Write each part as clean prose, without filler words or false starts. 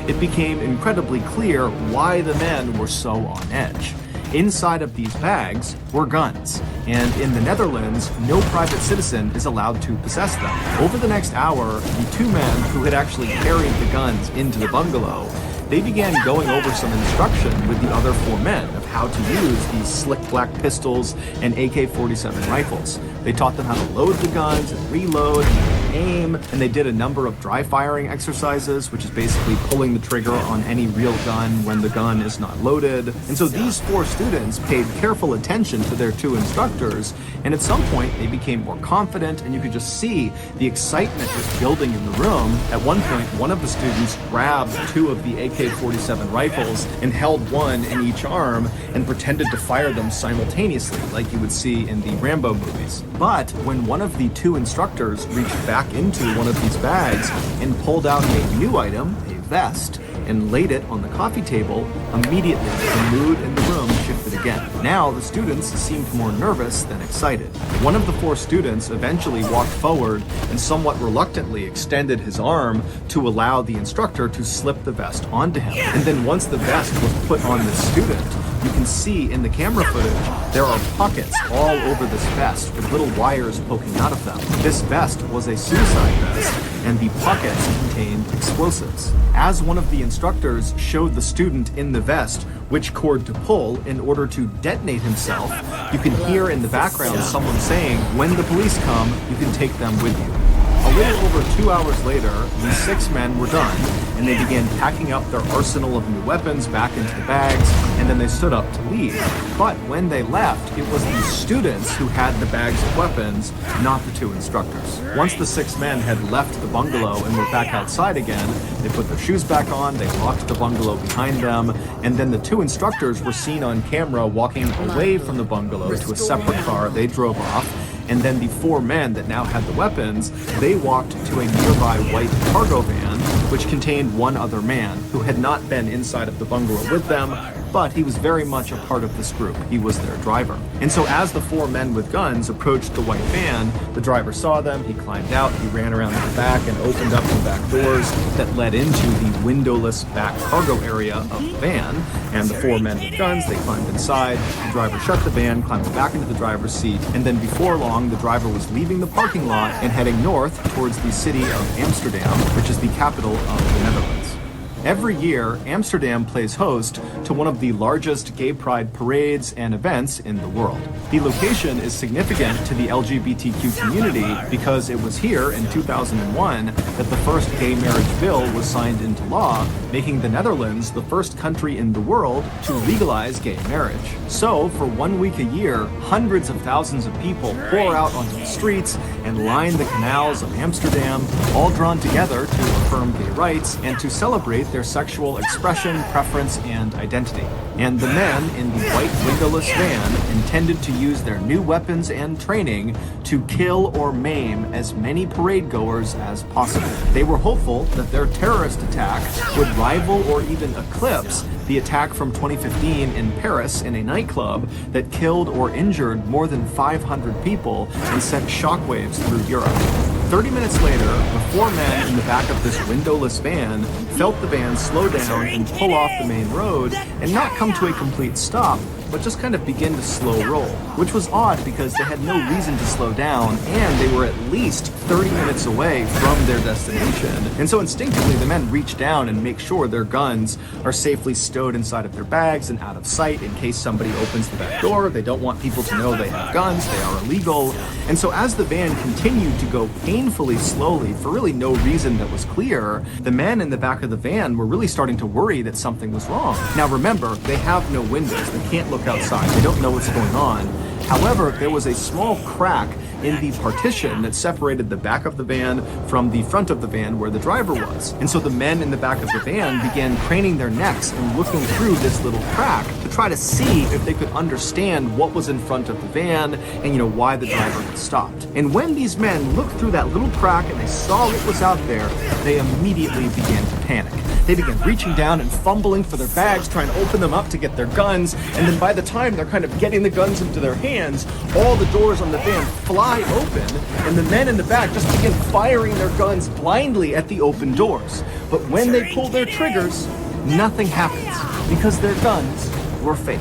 it became incredibly clear why the men were so on edge. Inside of these bags were guns, and in the Netherlands, no private citizen is allowed to possess them. Over the next hour, the two men who had actually carried the guns into the bungalow, they began going over some instruction with the other four men of how to use these slick black pistols and AK-47 rifles. They taught them how to load the guns and reload and aim, and they did a number of dry firing exercises, which is basically pulling the trigger on any real gun when the gun is not loaded. And so these four students paid careful attention to their two instructors, and at some point they became more confident, and you could just see the excitement was building in the room. At one point, one of the students grabbed two of the AK-47 rifles and held one in each arm and pretended to fire them simultaneously, like you would see in the Rambo movies. But when one of the two instructors reached back into one of these bags and pulled out a new item, a vest, and laid it on the coffee table, immediately the mood in the room shifted again. Now the students seemed more nervous than excited. One of the four students eventually walked forward and somewhat reluctantly extended his arm to allow the instructor to slip the vest onto him. And then once the vest was put on the student, you can see in the camera footage, there are pockets all over this vest with little wires poking out of them. This vest was a suicide vest, and the pockets contained explosives. As one of the instructors showed the student in the vest which cord to pull in order to detonate himself, you can hear in the background someone saying, "When the police come, you can take them with you." A little over 2 hours later, the six men were done, and they began packing up their arsenal of new weapons back into the bags, and then they stood up to leave. But when they left, it was the students who had the bags of weapons, not the two instructors. Once the six men had left the bungalow and were back outside again, they put their shoes back on, they locked the bungalow behind them, and then the two instructors were seen on camera walking away from the bungalow to a separate car. They drove off. And then the four men that now had the weapons, they walked to a nearby white cargo van, which contained one other man who had not been inside of the bungalow with them, but he was very much a part of this group. He was their driver. And so as the four men with guns approached the white van, the driver saw them, he climbed out, he ran around to the back and opened up the back doors that led into the windowless back cargo area of the van. And the four men with guns, they climbed inside, the driver shut the van, climbed back into the driver's seat, and then before long, the driver was leaving the parking lot and heading north towards the city of Amsterdam, which is the capital of the Netherlands. Every year, Amsterdam plays host to one of the largest gay pride parades and events in the world. The location is significant to the LGBTQ community because it was here in 2001 that the first gay marriage bill was signed into law, making the Netherlands the first country in the world to legalize gay marriage. So, for 1 week a year, hundreds of thousands of people pour out onto the streets and line the canals of Amsterdam, all drawn together to affirm gay rights and to celebrate their sexual expression, preference, and identity. And the men in the white windowless van intended to use their new weapons and training to kill or maim as many parade goers as possible. They were hopeful that their terrorist attack would rival or even eclipse the attack from 2015 in Paris in a nightclub that killed or injured more than 500 people and sent shockwaves through Europe. 30 minutes later, the four men in the back of this windowless van felt the van slow down and pull off the main road and not come to a complete stop, but just kind of begin to slow roll, which was odd because they had no reason to slow down and they were at least 30 minutes away from their destination. And so instinctively, the men reach down and make sure their guns are safely stowed inside of their bags and out of sight in case somebody opens the back door. They don't want people to know they have guns, they are illegal. And so as the van continued to go painfully slowly for really no reason that was clear, the men in the back of the van were really starting to worry that something was wrong. Now remember, they have no windows, they can't look outside, they don't know what's going on. However, there was a small crack in the partition that separated the back of the van from the front of the van where the driver was. And so the men in the back of the van began craning their necks and looking through this little crack to try to see if they could understand what was in front of the van and, why the driver had stopped. And when these men looked through that little crack and they saw what was out there, they immediately began to panic. They began reaching down and fumbling for their bags, trying to open them up to get their guns. And then by the time they're kind of getting the guns into their hands, all the doors on the van fly open, and the men in the back just begin firing their guns blindly at the open doors. But when they pull their triggers, nothing happens because their guns were fake.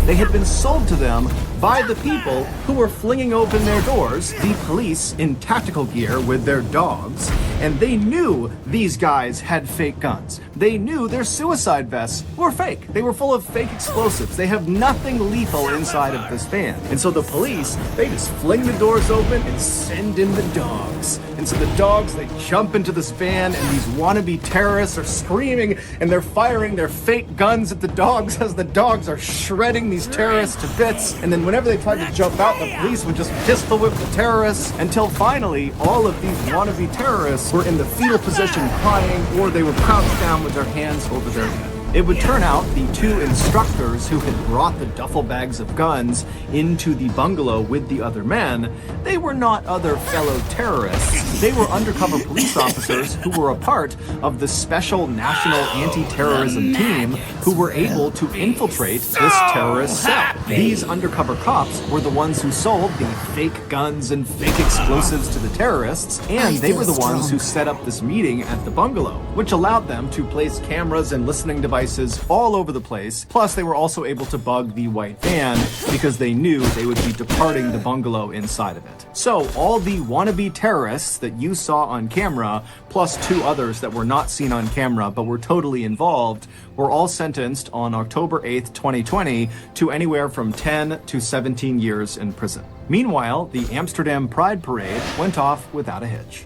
They had been sold to them by the people who were flinging open their doors, the police in tactical gear with their dogs, and they knew these guys had fake guns. They knew their suicide vests were fake. They were full of fake explosives. They have nothing lethal inside of this van. And so the police, they just fling the doors open and send in the dogs. And so the dogs, they jump into this van, and these wannabe terrorists are screaming, and they're firing their fake guns at the dogs as the dogs are shredding these terrorists to bits. And then whenever they tried to jump out, the police would just pistol whip the terrorists until finally all of these wannabe terrorists were in the fetal position crying, or they were crouched down with their hands over their head. It would turn out the two instructors who had brought the duffel bags of guns into the bungalow with the other men, they were not other fellow terrorists. They were undercover police officers who were a part of the special national anti-terrorism team who were able to infiltrate this terrorist cell. These undercover cops were the ones who sold the fake guns and fake explosives to the terrorists, and they were the ones who set up this meeting at the bungalow, which allowed them to place cameras and listening devices all over the place. Plus, they were also able to bug the white van because they knew they would be departing the bungalow inside of it. So all the wannabe terrorists that you saw on camera, plus two others that were not seen on camera but were totally involved, were all sentenced on October 8th, 2020 to anywhere from 10 to 17 years in prison. Meanwhile, the Amsterdam Pride Parade went off without a hitch.